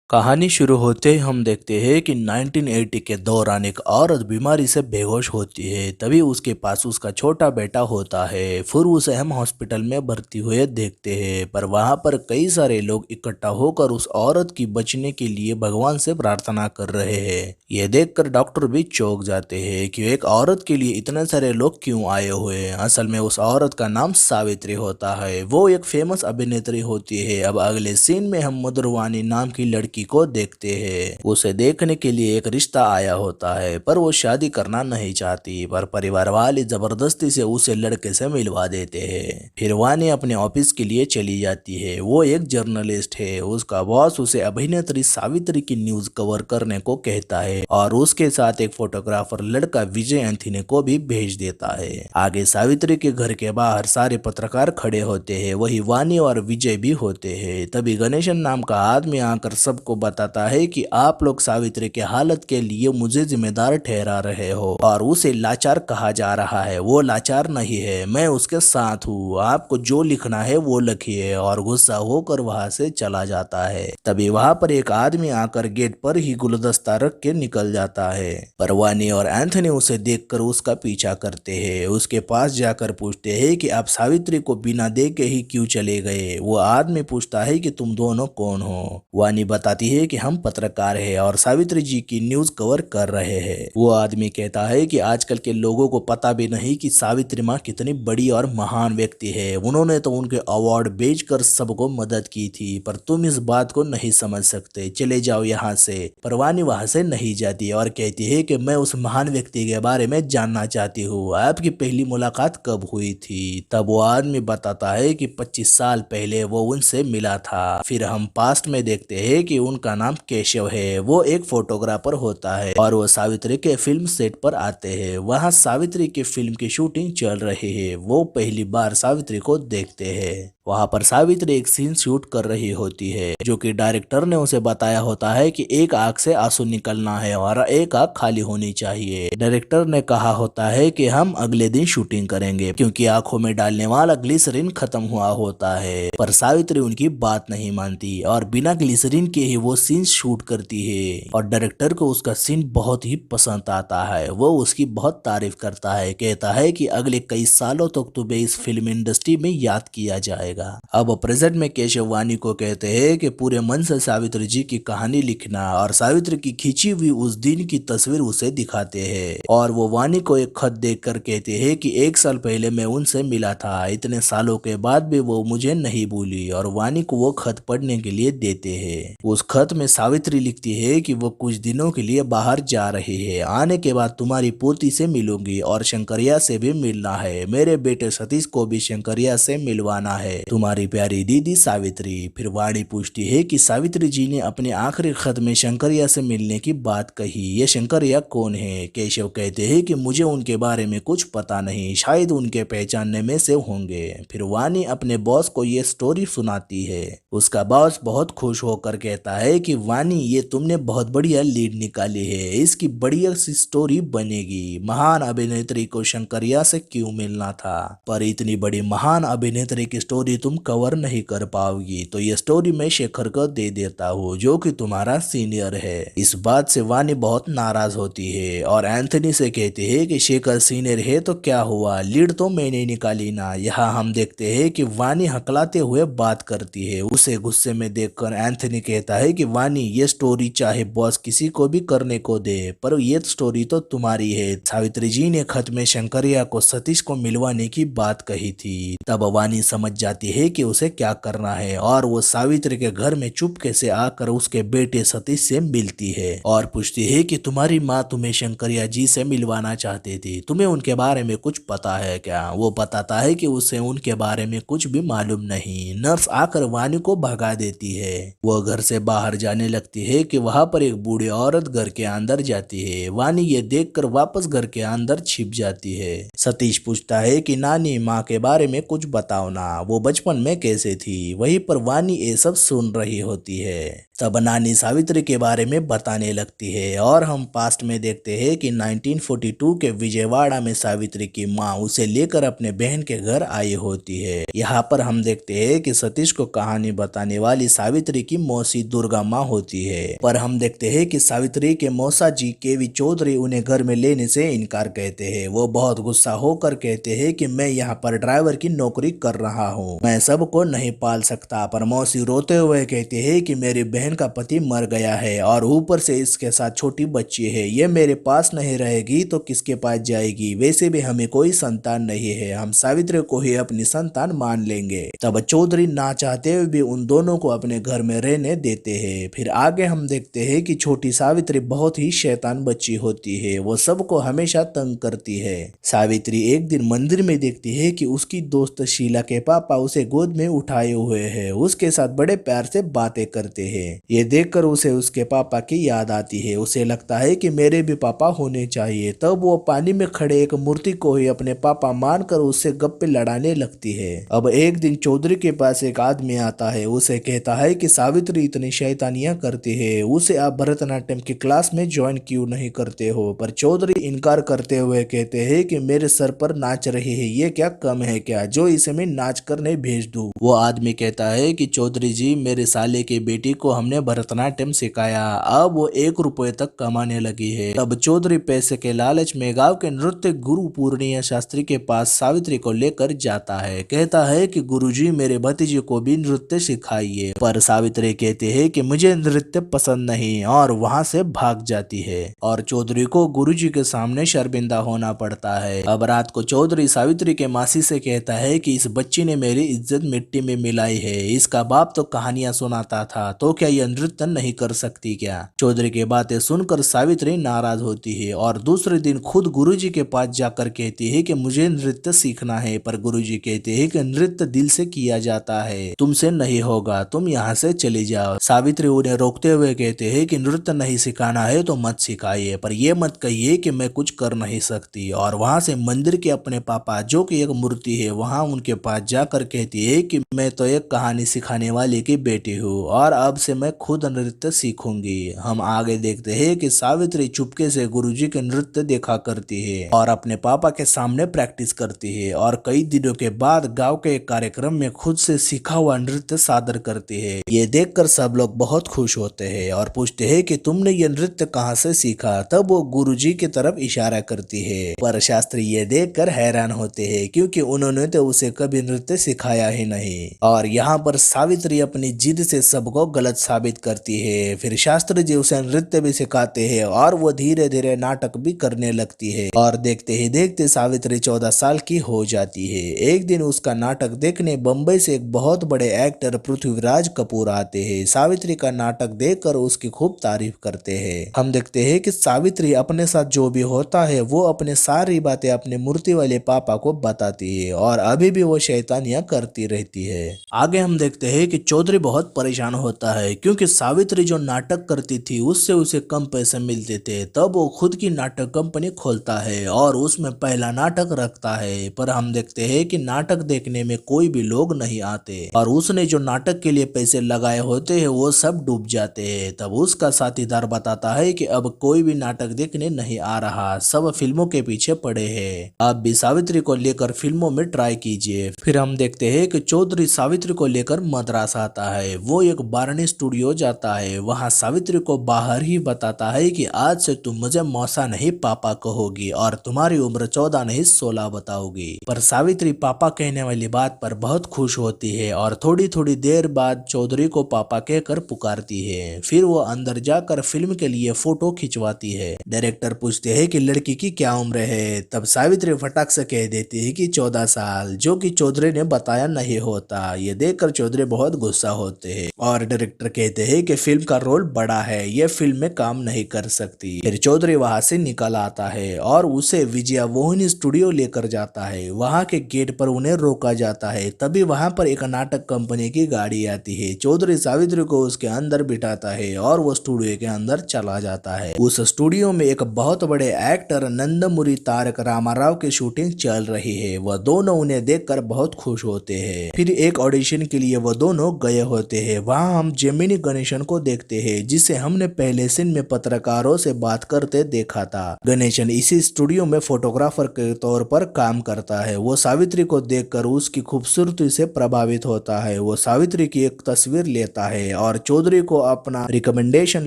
कहानी शुरू होते ही हम देखते हैं कि 1980 के दौरान एक औरत बीमारी से बेहोश होती है। तभी उसके पास उसका छोटा बेटा होता है। फिर उसे हम हॉस्पिटल में भर्ती हुए देखते हैं, पर वहां पर कई सारे लोग इकट्ठा होकर उस औरत की बचने के लिए भगवान से प्रार्थना कर रहे हैं। ये देखकर डॉक्टर भी चौंक जाते हैं कि एक औरत के लिए इतने सारे लोग क्यों आए हुए हैं। असल में उस औरत का नाम सावित्री होता है। वो एक फेमस अभिनेत्री होती है। अब अगले सीन में हम मधुरवानी नाम की लड़की को देखते हैं। उसे देखने के लिए एक रिश्ता आया होता है, पर वो शादी करना नहीं चाहती, पर परिवार वाले जबरदस्ती से उसे लड़के से मिलवा देते हैं। फिर वानी अपने ऑफिस के लिए चली जाती है। वो एक जर्नलिस्ट है। उसका बॉस उसे अभिनेत्री सावित्री की न्यूज कवर करने को कहता है और उसके साथ एक फोटोग्राफर लड़का विजय एंथनी को भी भेज देता है। आगे सावित्री के घर के बाहर सारे पत्रकार खड़े होते हैं। वही वानी और विजय भी होते हैं। तभी गणेशन नाम का आदमी आकर सबको बताता है कि आप लोग सावित्री के हालत के लिए मुझे जिम्मेदार ठहरा रहे हो और उसे लाचार कहा जा रहा है। वो लाचार नहीं है, मैं उसके साथ हूँ। आपको जो लिखना है वो लिखिए। और गुस्सा होकर वहां से चला जाता है। तभी वहां पर एक आदमी आकर गेट पर ही गुलदस्ता रख के निकल जाता है। परवानी और एंथनी उसे देखकर उसका पीछा करते हैं। उसके पास जाकर पूछते हैं कि आप सावित्री को बिना देखे ही क्यों चले गए। वो आदमी पूछता है कि तुम दोनों कौन हो। वानी बताती है कि हम पत्रकार हैं और सावित्री जी की न्यूज कवर कर रहे हैं। वो आदमी कहता है कि आजकल के लोगों को पता भी नहीं कि सावित्री माँ कितनी बड़ी और महान व्यक्ति है। उन्होंने तो उनके अवार्ड बेचकर सबको मदद की थी, पर तुम इस बात को नहीं समझ सकते। चले जाओ यहाँ से। पर वानी वहां से नहीं जाती और कहती है कि मैं उस महान व्यक्ति के बारे में जानना चाहती हूँ। आपकी पहली मुलाकात कब हुई थी। तब वो आदमी बताता है कि 25 साल पहले वो उनसे मिला था। फिर हम पास्ट में देखते हैं कि उनका नाम केशव है। वो एक फोटोग्राफर होता है और वो सावित्री के फिल्म सेट पर आते हैं। वहाँ सावित्री की फिल्म की शूटिंग चल रही है। वो पहली बार सावित्री को देखते हैं। वहां पर सावित्री एक सीन शूट कर रही होती है, जो कि डायरेक्टर ने उसे बताया होता है कि एक आंख से आंसू निकलना है और एक आंख खाली होनी चाहिए। डायरेक्टर ने कहा होता है कि हम अगले दिन शूटिंग करेंगे, क्योंकि आंखों में डालने वाला ग्लिसरीन खत्म हुआ होता है। पर सावित्री उनकी बात नहीं मानती और बिना ग्लिसरीन के ही वो सीन शूट करती है। और डायरेक्टर को उसका सीन बहुत ही पसंद आता है। वो उसकी बहुत तारीफ करता है, कहता है कि अगले कई सालों तक तुम्हें इस फिल्म इंडस्ट्री में याद किया जाएगा। अब प्रेजेंट में केशव वानी को कहते हैं कि पूरे मन से सावित्री जी की कहानी लिखना और सावित्री की खींची हुई उस दिन की तस्वीर उसे दिखाते हैं। और वो वानी को एक खत देकर कहते हैं कि 1 साल पहले मैं उनसे मिला था। इतने सालों के बाद भी वो मुझे नहीं भूली। और वानी को वो खत पढ़ने के लिए देते हैं। उस खत में सावित्री लिखती है कि वो कुछ दिनों के लिए बाहर जा रही है। आने के बाद तुम्हारी पोती से मिलूंगी और शंकरिया से भी मिलना है। मेरे बेटे सतीश को भी शंकरिया से मिलवाना है। तुम्हारी प्यारी दीदी सावित्री। फिर वाणी पूछती है कि सावित्री जी ने अपने आखिरी खत में शंकरिया से मिलने की बात कही। ये शंकरिया कौन है। केशव कहते हैं कि मुझे उनके बारे में कुछ पता नहीं, शायद उनके पहचानने में से होंगे। फिर वाणी अपने बॉस को ये स्टोरी सुनाती है। उसका बॉस बहुत खुश होकर कहता है कि वाणी, ये तुमने बहुत बढ़िया लीड निकाली है। इसकी बढ़िया सी स्टोरी बनेगी। महान अभिनेत्री को शंकरिया से क्यों मिलना था, पर इतनी बड़ी महान अभिनेत्री की स्टोरी तुम कवर नहीं कर पाओगी, तो ये स्टोरी मैं शेखर को दे देता हूँ, जो कि तुम्हारा सीनियर है। इस बात से वानी बहुत नाराज होती है और एंथनी से कहती है कि शेखर सीनियर है तो क्या हुआ, लीड तो मैंने निकाली ना। यहाँ हम देखते हैं कि वानी हकलाते हुए बात करती है। उसे गुस्से में देखकर एंथनी कहता है कि वानी, ये स्टोरी चाहे बॉस किसी को भी करने को दे, पर ये स्टोरी तो तुम्हारी है। सावित्री जी ने खत में शंकरिया को सतीश को मिलवाने की बात कही थी। तब वानी समझ जाती है कि उसे क्या करना है और वो सावित्री के घर में चुपके से आकर उसके बेटे सतीश से मिलती है और पूछती है कि तुम्हारी माँ तुम्हें शंकरिया जी से मिलवाना चाहती थी, तुम्हें उनके बारे में कुछ पता है क्या। वो बताता है कि उसे उनके बारे में कुछ भी मालूम नहीं। नर्स आकर वानी को भगा देती है। वो घर से बाहर जाने लगती है कि वहां पर एक बूढ़ी औरत घर के अंदर जाती है। वानी ये देखकर वापस घर के अंदर छिप जाती है। सतीश पूछता है कि नानी, माँ के बारे में कुछ बताओ ना। वो बचपन में कैसे थी। वहीं पर वानी ये सब सुन रही होती है। तब नानी सावित्री के बारे में बताने लगती है और हम पास्ट में देखते हैं कि 1942 के विजयवाड़ा में सावित्री की माँ उसे लेकर अपने बहन के घर आई होती है। यहाँ पर हम देखते हैं कि सतीश को कहानी बताने वाली सावित्री की मौसी दुर्गा माँ होती है। पर हम देखते हैं कि सावित्री के मौसा जी केवी चौधरी उन्हें घर में लेने से इनकार कहते हैं। वो बहुत गुस्सा होकर कहते हैं कि मैं यहाँ पर ड्राइवर की नौकरी कर रहा हूँ, मैं सबको नहीं पाल सकता। पर मौसी रोते हुए कहते हैं कि मेरी बहन का पति मर गया है और ऊपर से इसके साथ छोटी बच्ची है, ये मेरे पास नहीं रहेगी तो किसके पास जाएगी। वैसे भी हमें कोई संतान नहीं है, हम सावित्री को ही अपनी संतान मान लेंगे। तब चौधरी ना चाहते हुए भी उन दोनों को अपने घर में रहने देते हैं। फिर आगे हम देखते हैं कि छोटी सावित्री बहुत ही शैतान बच्ची होती है, वो सबको हमेशा तंग करती है। सावित्री एक दिन मंदिर में देखती है कि उसकी दोस्त शीला के पापा उसे गोद में उठाए हुए हैं, उसके साथ बड़े प्यार से बातें करते हैं। ये देखकर उसे उसके पापा की याद आती है। उसे लगता है कि मेरे भी पापा होने चाहिए। तब वो पानी में खड़े एक मूर्ति को ही अपने पापा मानकर उससे गप्पे लड़ाने लगती है। अब एक दिन चौधरी के पास एक आदमी आता है, उसे कहता है कि सावित्री इतनी शैतानियां करती है, उसे आप भरतनाट्यम की क्लास में ज्वाइन क्यों नहीं करते हो। पर चौधरी इनकार करते हुए कहते हैं कि मेरे सर पर नाच रही है, ये क्या कम है क्या जो इसे मैं नाच कर नहीं भेज दूं। वो आदमी कहता है कि चौधरी जी, मेरे साले की बेटी को हमने भरतनाट्यम सिखाया, अब वो 1 रुपए तक कमाने लगी है। तब चौधरी पैसे के लालच में गांव के नृत्य गुरु पूर्णिया शास्त्री के पास सावित्री को लेकर जाता है। कहता है कि गुरुजी, मेरे भतीजे को भी नृत्य सिखाइए। पर सावित्री कहते हैं कि मुझे नृत्य पसंद नहीं और वहां से भाग जाती है और चौधरी को गुरुजी के सामने शर्मिंदा होना पड़ता है। अब रात को चौधरी सावित्री के मासी से कहता है कि इस बच्ची ने मेरी इज्जत मिट्टी में मिलाई है, इसका बाप तो कहानियां सुनाता था, तो क्या यह नृत्य नहीं कर सकती क्या। चौधरी की बातें सुनकर सावित्री नाराज होती है और दूसरे दिन खुद गुरुजी के पास जाकर कहती है कि मुझे नृत्य सीखना है। पर गुरुजी कहते हैं कि नृत्य दिल से किया जाता है, तुमसे नहीं होगा, तुम यहाँ से चली जाओ। सावित्री उन्हें रोकते हुए कहते हैं कि नृत्य नहीं सिखाना है तो मत सिखाइए, पर यह मत कहिए कि मैं कुछ कर नहीं सकती। और वहां से मंदिर के अपने पापा जो कि एक मूर्ति है, वहां उनके पास जाकर कहती है कि मैं तो एक कहानी सिखाने वाले की बेटी हूँ और अब से मैं खुद नृत्य सीखूंगी। हम आगे देखते हैं कि सावित्री चुपके से गुरुजी के नृत्य देखा करती है और अपने पापा के सामने प्रैक्टिस करती है और कई दिनों के बाद गांव के एक कार्यक्रम में खुद से सीखा हुआ नृत्य सादर करती है। ये देखकर सब लोग बहुत खुश होते हैं और पूछते हैं कि तुमने ये नृत्य कहाँ से सीखा। तब वो गुरुजी की तरफ इशारा करती है। पर शास्त्री ये देखकर हैरान होते हैं क्योंकि उन्होंने तो उसे कभी नृत्य सिखाया ही नहीं। और यहाँ पर सावित्री अपनी जिद से सबको गलत साबित करती है। फिर शास्त्री जी उसे नृत्य भी सिखाते हैं और वो धीरे धीरे नाटक भी करने लगती है और देखते ही देखते सावित्री 14 साल की हो जाती है। एक दिन उसका नाटक देखने बम्बई से एक बहुत बड़े एक्टर पृथ्वीराज कपूर आते हैं। सावित्री का नाटक देखकर उसकी खूब तारीफ करते हैं। हम देखते हैं कि सावित्री अपने साथ जो भी होता है वो अपने सारी बातें अपने मूर्ति वाले पापा को बताती है और अभी भी वो शैतानियां करती रहती है। आगे हम देखते हैं कि चौधरी बहुत परेशान होता है क्योंकि सावित्री जो नाटक करती थी उससे उसे कम पैसे मिलते थे। तब वो खुद की नाटक कंपनी खोलता है और उसमें पहला नाटक रखता है। पर हम देखते हैं कि नाटक देखने में कोई भी लोग नहीं आते और उसने जो नाटक के लिए पैसे लगाए होते हैं वो सब डूब जाते हैं। तब उसका साथीदार बताता है कि अब कोई भी नाटक देखने नहीं आ रहा, सब फिल्मों के पीछे पड़े हैं, आप भी सावित्री को लेकर फिल्मों में ट्राई कीजिए। फिर हम देखते हैं कि चौधरी सावित्री को लेकर मद्रास आता है। वो एक बारनी स्टूडियो जाता है, वहाँ सावित्री को बाहर ही बताता है कि आज से तुम मुझे मौसा नहीं पापा कहोगी और तुम्हारी उम्र 14 नहीं 16 बताओगी। पर सावित्री पापा कहने वाली बात पर बहुत खुश होती है और थोड़ी थोड़ी देर बाद चौधरी को पापा कहकर पुकारती है। फिर वो अंदर जाकर फिल्म के लिए फोटो खिंचवाती है। डायरेक्टर पूछते हैं कि लड़की की क्या उम्र है। तब सावित्री फटाक से कह देती है कि 14 साल, जो कि चौधरी ने बताया नहीं होता। ये देखकर चौधरी बहुत गुस्सा होते हैं और डायरेक्टर कहते हैं कि फिल्म का रोल बड़ा है, ये फिल्म में काम नहीं कर सकती। फिर चौधरी वहां से निकल आता है और उसे विजया मोहिनी स्टूडियो लेकर जाता है। वहां के गेट पर उन्हें रोका जाता है। तभी वहां पर एक नाटक कंपनी की गाड़ी आती है। चौधरी सावित्री को उसके अंदर बिठाता है और वो स्टूडियो के अंदर चला जाता है। उस स्टूडियो में एक बहुत बड़े एक्टर नंदमुरी तारक रामाराव की शूटिंग चल रही है। वह दोनों उन्हें देखकर बहुत खुश होते होते हैं। फिर एक ऑडिशन के लिए वो दोनों गए होते हैं। वहाँ हम जेमिनी गणेशन को देखते हैं, जिसे हमने पहले सीन में पत्रकारों से बात करते देखा था। गणेशन इसी स्टूडियो में फोटोग्राफर के तौर पर काम करता है। वो सावित्री को देखकर उसकी खूबसूरती से प्रभावित होता है। वो सावित्री की एक तस्वीर लेता है और चौधरी को अपना रिकमेंडेशन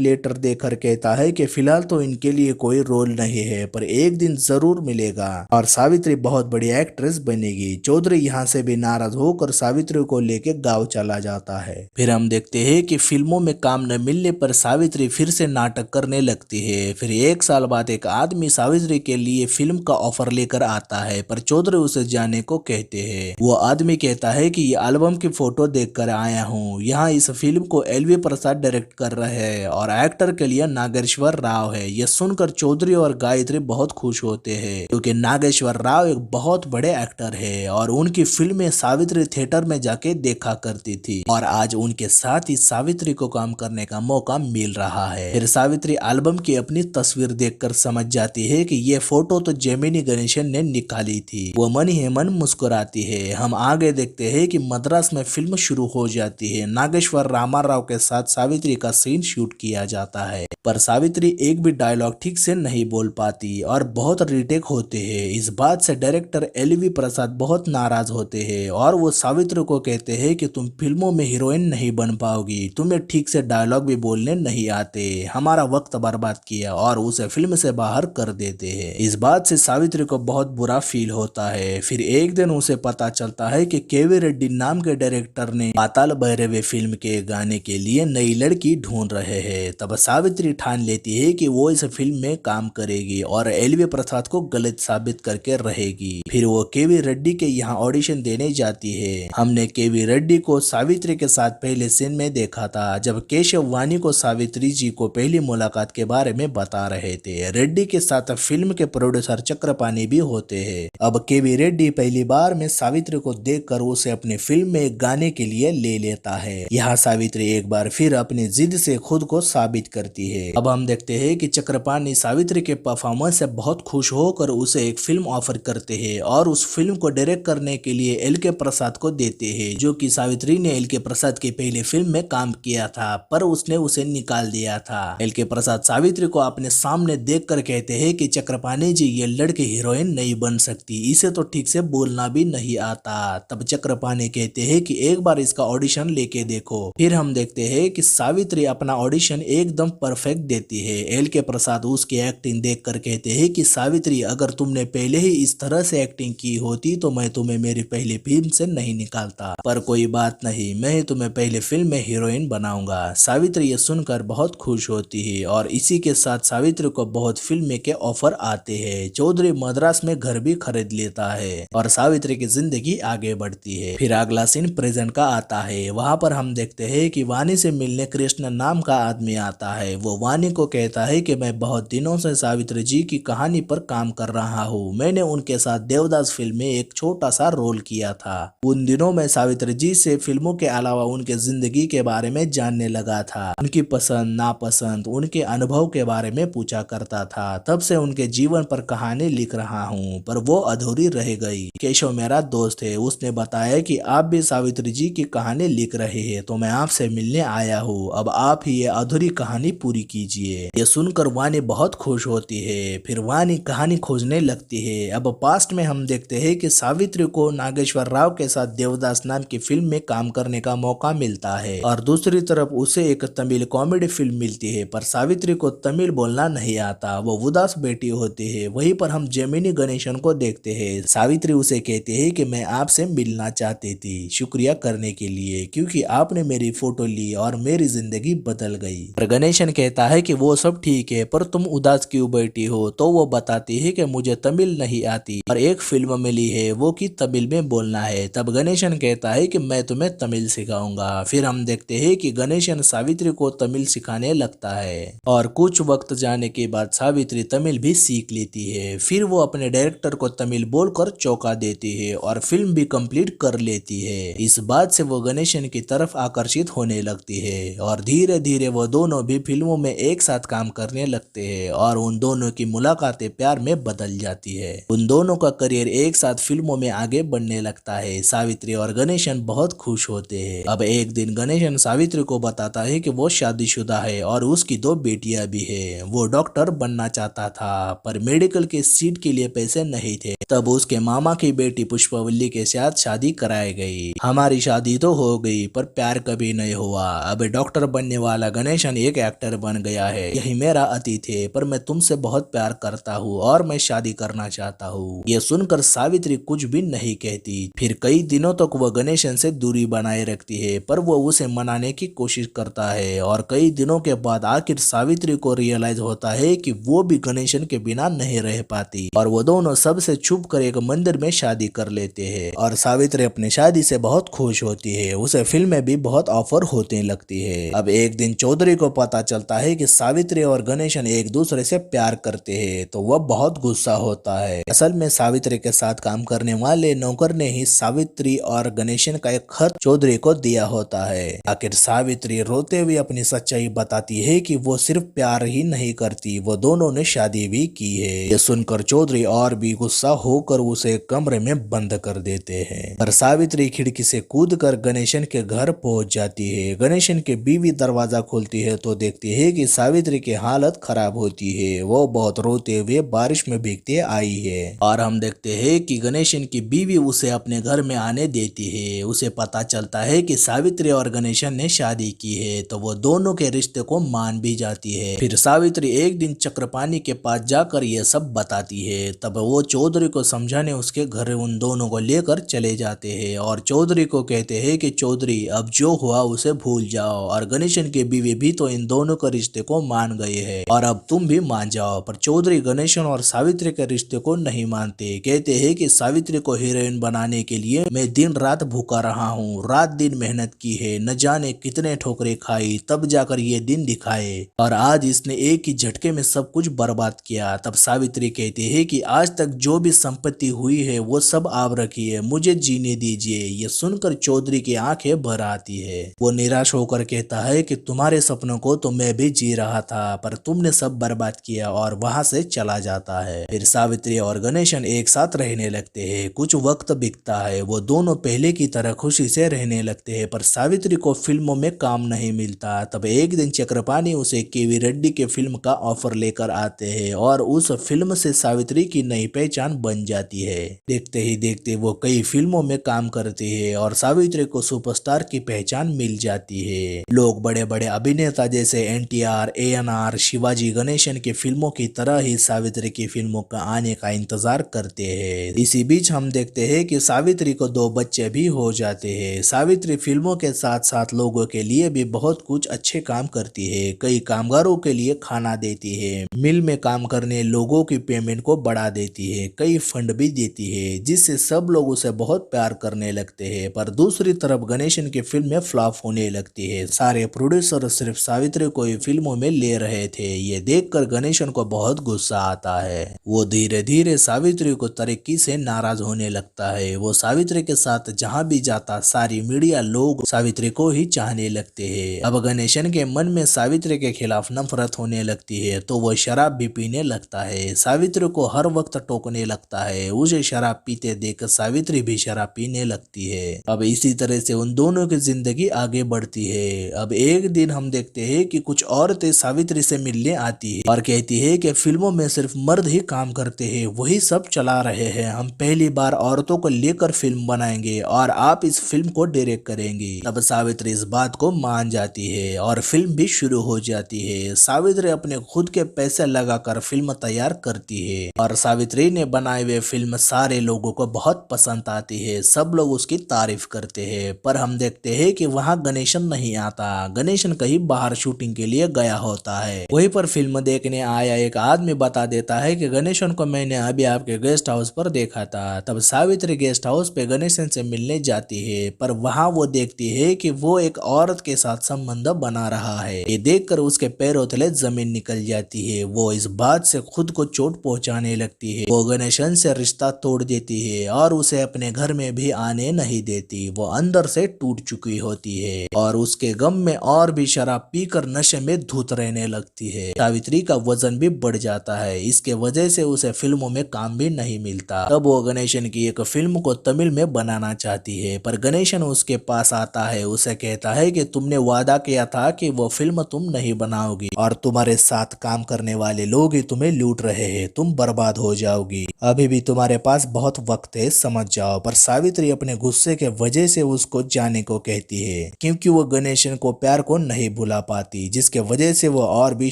लेटर देकर कहता है कि फिलहाल तो इनके लिए कोई रोल नहीं है, पर एक दिन जरूर मिलेगा और सावित्री बहुत बड़ी एक्ट्रेस बनेगी। चौधरी यहाँ से भी नाराज होकर सावित्री को लेके गाँव चला जाता है। फिर हम देखते हैं कि फिल्मों में काम न मिलने पर सावित्री फिर से नाटक करने लगती है। फिर एक साल बाद एक आदमी सावित्री के लिए फिल्म का ऑफर लेकर आता है, पर चौधरी उसे जाने को कहते हैं। वो आदमी कहता है कि ये एल्बम की फोटो देखकर आया हूँ। यहाँ इस फिल्म को एलवी प्रसाद डायरेक्ट कर रहे हैं और एक्टर के लिए नागेश्वर राव है। यह सुनकर चौधरी और गायत्री बहुत खुश होते हैं, क्योंकि नागेश्वर राव एक बहुत बड़े एक्टर है और उनकी फिल्में सावित्री थिएटर में जाके देखा करती थी और आज उनके साथ ही सावित्री को काम करने का मौका मिल रहा है। फिर सावित्री एल्बम की अपनी तस्वीर देखकर समझ जाती है कि ये फोटो तो जेमिनी गणेशन ने निकाली थी। वो मन ही मन मुस्कुराती है। हम आगे देखते हैं कि मद्रास में फिल्म शुरू हो जाती है। नागेश्वर रामाराव के साथ सावित्री का सीन शूट किया जाता है, पर सावित्री एक भी डायलॉग ठीक से नहीं बोल पाती और बहुत रीटेक होते हैं। इस बात से डायरेक्टर एलवी प्रसाद बहुत नाराज होते हैं और वो सावित्री को कहते हैं कि तुम फिल्मों में हीरोइन नहीं बन पाओगी, तुम्हें ठीक से डायलॉग भी बोलने नहीं आते, हमारा वक्त बर्बाद किया और उसे फिल्म से बाहर कर देते हैं। इस बात से सावित्री को बहुत बुरा फील होता है। फिर एक दिन उसे पता चलता है कि केवी रेड्डी नाम के डायरेक्टर ने पाताल भैरवी फिल्म के गाने के लिए नई लड़की ढूंढ रहे हैं। तब सावित्री ठान लेती है कि वो इस फिल्म में काम करेगी और एलवी प्रसाद को गलत साबित करके रहेगी। फिर वो केवी रेड्डी के यहाँ ऑडिशन देने जाती है। हमने केवी रेड्डी को सावित्री के साथ पहले सीन में देखा था, जब केशव वानी को सावित्री जी को पहली मुलाकात के बारे में बता रहे थे। रेड्डी के साथ फिल्म के प्रोड्यूसर चक्रपाणी भी होते हैं। अब केवी रेड्डी पहली बार में सावित्री को देखकर उसे अपनी फिल्म में गाने के लिए ले लेता है। यहाँ सावित्री एक बार फिर अपनी जिद से खुद को साबित करती है। अब हम देखते हैं कि चक्रपाणी सावित्री के परफॉर्मेंस से बहुत खुश होकर उसे एक फिल्म ऑफर करते हैं और उस फिल्म को डायरेक्ट करने के लिए एल के प्रसाद को देते हैं, जो कि सावित्री ने एल के प्रसाद की पहली फिल्म में काम किया था, पर उसने उसे निकाल दिया था। एल के प्रसाद सावित्री को अपने सामने देखकर कहते हैं कि चक्रपाणी जी, ये लड़की हीरोइन नहीं बन सकती, इसे तो ठीक से बोलना भी नहीं आता। तब चक्रपाणी कहते हैं कि एक बार इसका ऑडिशन लेके देखो। फिर हम देखते हैं कि सावित्री अपना ऑडिशन एकदम परफेक्ट देती है। एल के प्रसाद उसकी एक्टिंग देखकर कहते हैं कि सावित्री, अगर तुमने पहले ही इस तरह से एक्टिंग की होती तो मैं तुम्हें मेरी पहली फिल्म से नहीं निकालता, पर कोई बात नहीं, मैं ही तुम्हें पहले फिल्म में हीरोइन बनाऊंगा। सावित्री ये सुनकर बहुत खुश होती है और इसी के साथ सावित्री को बहुत फिल्म के ऑफर आते हैं। चौधरी मद्रास में घर भी खरीद लेता है और सावित्री की जिंदगी आगे बढ़ती है। फिर अगला सीन प्रेजेंट का आता है। वहाँ पर हम देखते हैं कि वानी से मिलने कृष्ण नाम का आदमी आता है। वो वानी को कहता है कि मैं बहुत दिनों से सावित्री जी की कहानी पर काम कर रहा हूँ। मैंने उनके साथ देवदास फिल्म में एक छोटा सा रोल किया था। उन दिनों मैं सावित्री जी से फिल्मों के अलावा उनके जिंदगी के बारे में जानने लगा था। उनकी पसंद नापसंद, उनके अनुभव के बारे में पूछा करता था। तब से उनके जीवन पर कहानी लिख रहा हूँ, पर वो अधूरी रह गई। केशव मेरा दोस्त है, उसने बताया कि आप भी सावित्री जी की कहानी लिख रहे हैं, तो मैं आपसे मिलने आया हूँ। अब आप ही ये अधूरी कहानी पूरी कीजिए। ये सुनकर वानी बहुत खुश होती है। फिर वानी कहानी खोजने लगती है। अब पास्ट में हम देखते हैं कि सावित्री को नागेश्वर राव के साथ देवदास नाम की फिल्म में काम करने का मौका मिलता है और दूसरी तरफ उसे एक तमिल कॉमेडी फिल्म मिलती है, पर सावित्री को तमिल बोलना नहीं आता, वो उदास बेटी होती है। वहीं पर हम जेमिनी गणेशन को देखते हैं। सावित्री उसे कहती है कि मैं आपसे मिलना चाहती थी, शुक्रिया करने के लिए, क्योंकि आपने मेरी फोटो ली और मेरी जिंदगी बदल गई। पर गणेशन कहता है कि वो सब ठीक है, पर तुम उदास क्यों बैठी हो? तो वो बताती है कि मुझे तमिल नहीं आती और एक फिल्म मिली है, वो कि तमिल में बोलना है। तब गणेशन कहता है कि मैं तुम्हें तमिल सिखाऊंगा। फिर हम देखते हैं कि गणेशन सावित्री को तमिल सिखाने लगता है और कुछ वक्त जाने के बाद सावित्री तमिल भी सीख लेती है। फिर वो अपने डायरेक्टर को तमिल बोलकर चौंका देती है और फिल्म भी कंप्लीट कर लेती है। इस बात से वो गणेशन की तरफ आकर्षित होने लगती है और धीरे धीरे वो दोनों भी फिल्मों में एक साथ काम करने लगते हैं और उन दोनों की मुलाकातें प्यार में बदल जाती है। उन दोनों का करियर एक साथ फिल्मों में आगे बढ़ने लगता है। सावित्री और गणेशन बहुत खुश होते हैं। अब एक दिन गणेशन सावित्री को बताता है कि वो शादीशुदा है और उसकी 2 बेटियां भी है। वो डॉक्टर बनना चाहता था पर मेडिकल के सीट के लिए पैसे नहीं थे। तब उसके मामा की बेटी पुष्पवल्ली के साथ शादी कराई गई। हमारी शादी तो हो गई पर प्यार कभी नहीं हुआ। अब डॉक्टर बनने वाला गणेशन एक एक्टर बन गया है। यही मेरा अतीत है पर मैं तुमसे बहुत प्यार करता हूँ और मैं शादी करना चाहता हूँ। ये सुनकर सावित्री कुछ भी नहीं कहती। फिर कई दिनों तक वह गणेशन से दूरी बनाए रखती है पर वो उसे मनाने की कोशिश करता है और कई दिनों के बाद आखिर सावित्री को रियलाइज होता है कि वो भी गणेशन के बिना नहीं रह पाती और वो दोनों सबसे छुप कर एक मंदिर में शादी कर लेते हैं और सावित्री अपनी शादी से बहुत खुश होती है। उसे फिल्में भी बहुत ऑफर होने लगती है। अब एक दिन चौधरी को पता चलता है कि सावित्री और गणेशन एक दूसरे से प्यार करते हैं तो वह बहुत गुस्सा होता है। असल में सावित्री के साथ काम करने वाले नौकर ने ही सावित्री और गणेशन का एक खत चौधरी को दिया होता है। आखिर सावित्री रोते हुए अपनी सच्चाई बताती है कि वो सिर्फ प्यार ही नहीं करती, वो दोनों ने शादी भी की है। ये सुनकर चौधरी और भी गुस्सा होकर उसे कमरे में बंद कर देते हैं। पर सावित्री खिड़की से कूदकर गणेशन के घर पहुंच जाती है। गणेशन की बीवी दरवाजा खोलती है तो देखती है कि सावित्री की हालत खराब होती है। वो बहुत रोते हुए बारिश में भीगते आई है और हम देखते हैं कि गणेशन की बीवी उसे अपने घर में आने देती है। उसे पता चलता है कि सावित्री और गणेशन ने शादी की है तो वो दोनों के रिश्ते को मान भी जाती है। फिर सावित्री एक दिन चक्रपाणी के पास जाकर ये सब बताती है। तब वो चौधरी को समझाने उसके घर उन दोनों को लेकर चले जाते हैं और चौधरी को कहते हैं कि चौधरी अब जो हुआ उसे भूल जाओ और गणेशन की बीवी भी तो इन दोनों के रिश्ते को मान गए हैं और अब तुम भी मान जाओ। पर चौधरी गणेशन और सावित्री के रिश्ते को नहीं मानते। कहते हैं कि सावित्री को हीरोइन बनाने के लिए मैं दिन रात भूखा रहा हूँ, रात दिन मेहनत की है, न जाने कितने ठोकरें खाई तब जाकर ये दिन दिखाए और आज इसने एक ही झटके में सब कुछ बर्बाद किया। तब सावित्री कहती है कि आज तक जो भी संपत्ति हुई है वो सब आप रखिए, मुझे जीने दीजिए। ये सुनकर चौधरी की आंखें भर आती है। वो निराश होकर कहता है कि तुम्हारे सपनों को तो मैं भी जी रहा था पर तुमने सब बर्बाद किया और वहां से चला जाता है। फिर सावित्री और गणेशन एक साथ रहने लगते हैं। कुछ वक्त बीतता है, वो दोनों पहले की तरह खुशी से रहने लगते हैं पर सावित्री को फिल्मों में काम नहीं मिलता। तब एक दिन चक्रपाणी उसे केवी रेड्डी के फिल्म का ऑफर लेकर आते हैं और उस फिल्म से सावित्री की नई पहचान बन जाती है। देखते ही देखते वो कई फिल्मों में काम करती है और सावित्री को सुपरस्टार की पहचान मिल जाती है। लोग बड़े बड़े अभिनेता जैसे NTR, ANR, शिवाजी गणेशन की फिल्मों की तरह ही सावित्री की फिल्मों का आने का इंतजार करते हैं। इसी बीच हम देखते हैं कि सावित्री को 2 बच्चे भी हो जाते हैं। सावित्री फिल्मों के साथ साथ लोगों के लिए भी बहुत कुछ अच्छे काम करती है। कई कामगारों के लिए खाना देती है, मिल में काम करने लोगों की पेमेंट को बढ़ा देती है, कई फंड भी देती है जिससे सब लोग उसे बहुत प्यार करने लगते हैं। पर दूसरी तरफ गणेशन की फिल्में फ्लॉप होने लगती है। सारे प्रोड्यूसर सिर्फ सावित्री को ही फिल्मों में ले रहे थे। ये देखकर गणेशन को बहुत गुस्सा आता है। वो धीरे धीरे सावित्री को तरक्की से नाराज होने लगता है। वो सावित्री के साथ जहाँ भी जाता सारी मीडिया लोग सावित्री को ही चाहने लगते हैं। अब गणेशन के मन में सावित्री के खिलाफ नफरत होने लगती है तो वो शराब भी पीने लगता है। सावित्री को हर वक्त टोकने लगता है। उसे शराब पीते देख सावित्री भी शराब पीने लगती है। अब इसी तरह से उन दोनों की जिंदगी आगे बढ़ती है। अब एक दिन हम देखते हैं कि कुछ औरतें सावित्री से मिलने आती है और कहती है कि फिल्मों में सिर्फ मर्द ही काम करते हैं, वही सब चला रहे हैं। हम पहली बार औरतों को लेकर फिल्म बनाएंगे और आप इस फिल्म को डायरेक्ट करेंगे। तब सावित्री इस बात को मान जाती है और फिल्म भी शुरू हो जाती है। सावित्री अपने खुद के पैसे लगाकर फिल्म तैयार करती है और सावित्री ने बनाए हुए फिल्म सारे लोगों को बहुत पसंद आती है। सब लोग उसकी तारीफ करते हैं। पर हम देखते हैं कि वहाँ गणेशन नहीं आता। गणेशन कहीं बाहर शूटिंग के लिए गया होता है। वहीं पर फिल्म देखने आया एक आदमी बता देता है कि गणेशन को मैंने अभी आपके गेस्ट हाउस पर देखा था। तब सावित्री गेस्ट हाउस पे गणेशन से मिलने जाती है पर वहाँ वो देखती है कि वो एक औरत के साथ संबंध बना रहा है। ये देखकर उसके पैरों तले जमीन निकल जाती है। वो इस बात से खुद को चोट पहुंचाने लगती है। वो गणेशन से रिश्ता तोड़ देती है और उसे अपने घर में भी आने नहीं देती। वो अंदर से टूट चुकी होती है और उसके गम में और भी शराब पीकर नशे में धुत रहने लगती है। सावित्री का वजन भी बढ़ जाता है। इसके वजह से उसे फिल्मों में काम भी नहीं मिलता। तब वो गणेशन की एक फिल्म को तमिल में बनाना चाहती है, पर गणेशन उसके पास आता है, उसे कहता है कि तुमने वादा किया था कि वो फिल्म तुम नहीं बनाओगी और तुम्हारे साथ काम करने वाले लोग ही तुम्हें लूट रहे हैं, तुम बर्बाद हो जाओगी, अभी भी तुम्हारे पास बहुत वक्त है, समझ जाओ। पर सावित्री अपने गुस्से के वजह से उसको जाने को कहती है, क्योंकि वो गणेशन को प्यार को नहीं भुला पाती, जिसके वजह से वो और भी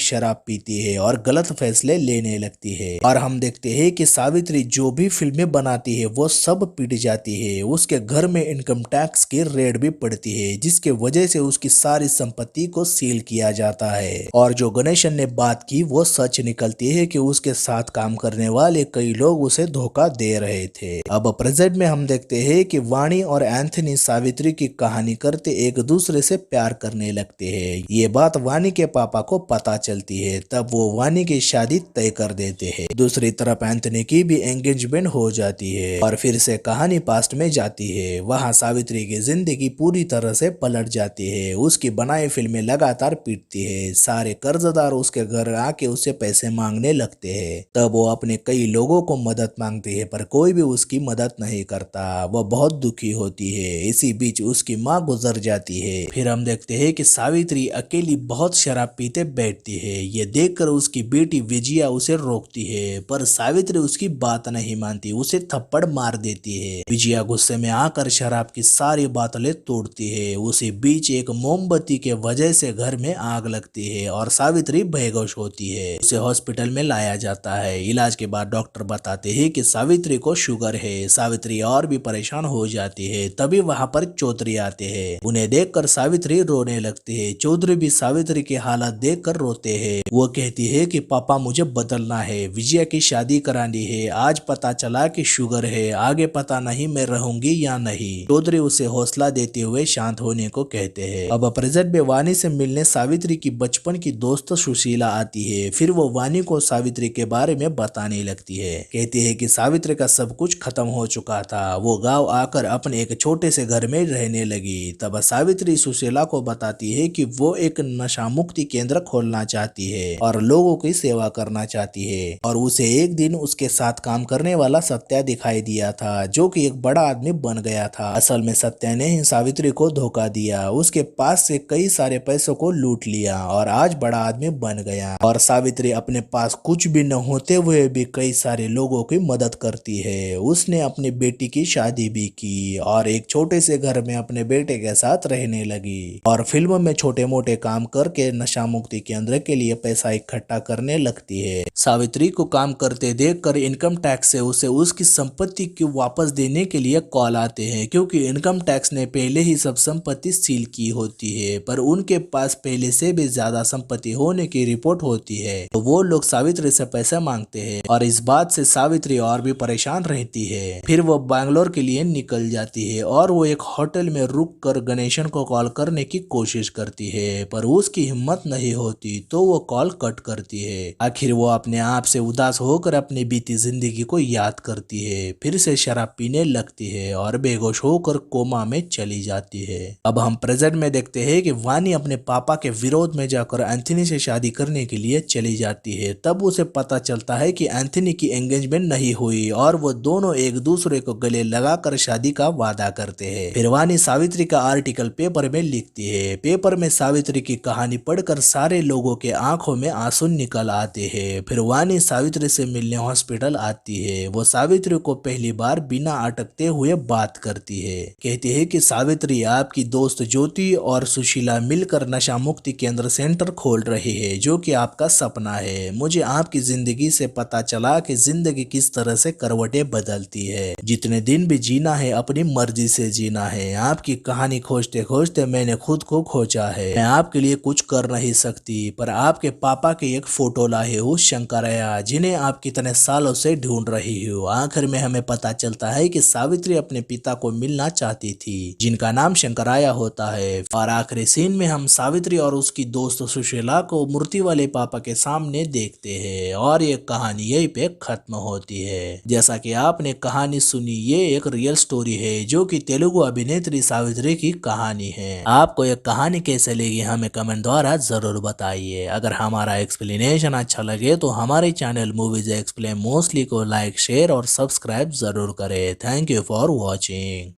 शराब पीती है और गलत फैसले लेने लगती है। और हम देखते हैं कि सावित्री जो भी फिल्में बनाती है वो सब पिट जाती है। उसके घर में इनकम टैक्स की रेड भी पड़ती है, जिसके वजह से उसकी सारी संपत्ति को सील किया जाता है। और जो गणेशन ने बात की वो सच निकलती है कि उसके साथ काम करने वाले कई लोग उसे धोखा दे रहे थे। अब प्रेजेंट में हम देखते हैं कि वाणी और एंथनी सावित्री की कहानी करते एक दूसरे से प्यार करने लगते हैं। ये बात वाणी के पापा को पता चलती है, तब वो वाणी की शादी तय कर देते हैं। दूसरी तरफ एंथनी की भी एंगेजमेंट हो जाती है और फिर से कहानी पास्ट में जाती है। वहाँ सावित्री की जिंदगी पूरी तरह से पलट जाती है। उसकी बनाई फिल्में लगातार पीटती है, सारे कर्जदार उसके घर आके उससे पैसे मांगने लगते हैं। तब वो अपने कई लोगों को मदद मांगती है, पर कोई भी उसकी मदद नहीं करता। वो बहुत दुखी होती है। इसी बीच उसकी माँ गुजर जाती है। फिर हम देखते हैं कि सावित्री अकेली बहुत शराब पीते बैठती है। ये देखकर उसकी बेटी विजया उसे रोकती है, पर सावित्री उसकी बात नहीं मानती, उसे थप्पड़ मार देती है। विजया गुस्से में आकर शराब की सारी बोतलें तोड़ती है। उसी बीच एक मोमबत्ती के वजह से घर में आग लगती है और सावित्री बेहोश होती है। उसे हॉस्पिटल में लाया जाता है। इलाज के बाद डॉक्टर बताते हैं कि सावित्री को शुगर है। सावित्री और भी परेशान हो जाती है। तभी वहां पर चौधरी आते हैं। उन्हें देखकर सावित्री रोने लगती है। चौधरी भी सावित्री की हालत देखकर रोते हैं। वो कहती है कि पापा मुझे बदलना है, विजया की शादी करानी है, आज पता चला कि शुगर है, आगे पता नहीं मैं रहूंगी या नहीं। चौधरी उसे हौसला देते हुए शांत होने को कहते हैं। अब प्रेजेंट में वाणी से मिलने सावित्री की बचपन की दोस्त सुशीला आती है। फिर वो वाणी को सावित्री के बारे में बताने लगती है। कहती है कि सावित्री का सब कुछ खत्म हो चुका था, वो गांव आकर अपने एक छोटे से घर में रहने लगी। तब सावित्री सुशीला को बताती है कि वो एक नशा मुक्ति केंद्र खोलना चाहती है और लोगों की सेवा करना चाहती है। और उसे एक दिन उसके साथ काम करने वाला सत्या दिखाई दिया था, जो कि एक बड़ा आदमी बन गया था। असल में सत्या ने ही सावित्री को धोखा दिया, उसके पास से कई सारे पैसों को लूट लिया और आज बड़ा आदमी बन गया। और सावित्री अपने पास कुछ भी न होते हुए भी कई सारे लोगों की मदद करती है। उसने अपनी बेटी की शादी भी की और एक छोटे से घर में अपने बेटे के साथ रहने लगी और फिल्म में छोटे मोटे काम करके नशा मुक्ति केंद्र के लिए पैसा इकट्ठा करने लगती है। सावित्री को काम करते देखकर इनकम टैक्स से उसे उसकी संपत्ति को वापस देने के लिए कॉल आते हैं, क्योंकि इनकम टैक्स ने पहले ही सब संपत्ति सील की होती है, पर उनके पास पहले से भी ज्यादा संपत्ति होने की रिपोर्ट होती है। तो वो लोग सावित्री से पैसा मांगते हैं और इस बात से सावित्री और भी परेशान रहती है। फिर वो बैंगलोर के लिए निकल जाती है और वो एक होटल में रुक कर गणेशन को कॉल करने की कोशिश करती है, पर उसकी हिम्मत नहीं होती तो वो कॉल कट करती है। आखिर वो अपने आप से उदास होकर अपनी बीती जिंदगी को याद करती है, फिर से शराब पीने लगती है और बेहोश होकर कोमा में चली जाती है। अब हम प्रेजेंट में देखते हैं कि वाणी अपने पापा के विरोध में जाकर एंथनी से शादी करने के लिए चली जाती है। तब उसे पता चलता है कि एंथनी की एंगेजमेंट नहीं हुई और वो दोनों एक दूसरे को गले लगाकर शादी का वादा करते हैं। फिर वाणी सावित्री का आर्टिकल पेपर में लिखती है। पेपर में सावित्री की कहानी पढ़कर सारे लोगों के आंखों में आंसू निकल आते हैं। फिर वाणी सावित्री से मिलने हॉस्पिटल आती है। वो सावित्री को पहली बार बिना अटकते हुए बात करती है। कहती है कि सावित्री, आपकी दोस्त ज्योति और सुशीला मिलकर नशा मुक्ति केंद्र सेंटर खोल रही है, जो कि आपका सपना है। मुझे आपकी जिंदगी से पता चला कि जिंदगी किस तरह से करवटें बदलती है। जितने दिन भी जीना है अपनी मर्जी से जीना है। आपकी कहानी खोजते खोजते मैंने खुद को खोजा है। मैं आपके लिए कुछ कर नहीं सकती, पर आपके पापा की एक फोटो लाई हूँ, शंकरैया, जिन्हें आप कितने सालों से ढूंढ रही हो। आखिर में हमें पता चलता है कि सावित्री अपने पिता को मिलना चाहती थी, जिनका नाम शंकरैया होता है। और आखिरी सीन में हम सावित्री और उसकी दोस्त सुशीला को मूर्ति वाले पापा के सामने देखते हैं और ये कहानी यहीं पे खत्म होती है। जैसा कि आपने कहानी सुनी, ये एक रियल स्टोरी है जो कि तेलुगु अभिनेत्री सावित्री की कहानी है। आपको ये कहानी कैसे लगी हमें कमेंट द्वारा जरूर बताइए। अगर हमारा एक्सप्लेनेशन अच्छा लगे तो हमारे चैनल मूवीज एक्सप्लेन मोस्टली को लाइक, शेयर और सब्सक्राइब जरूर करें। Thank you for watching.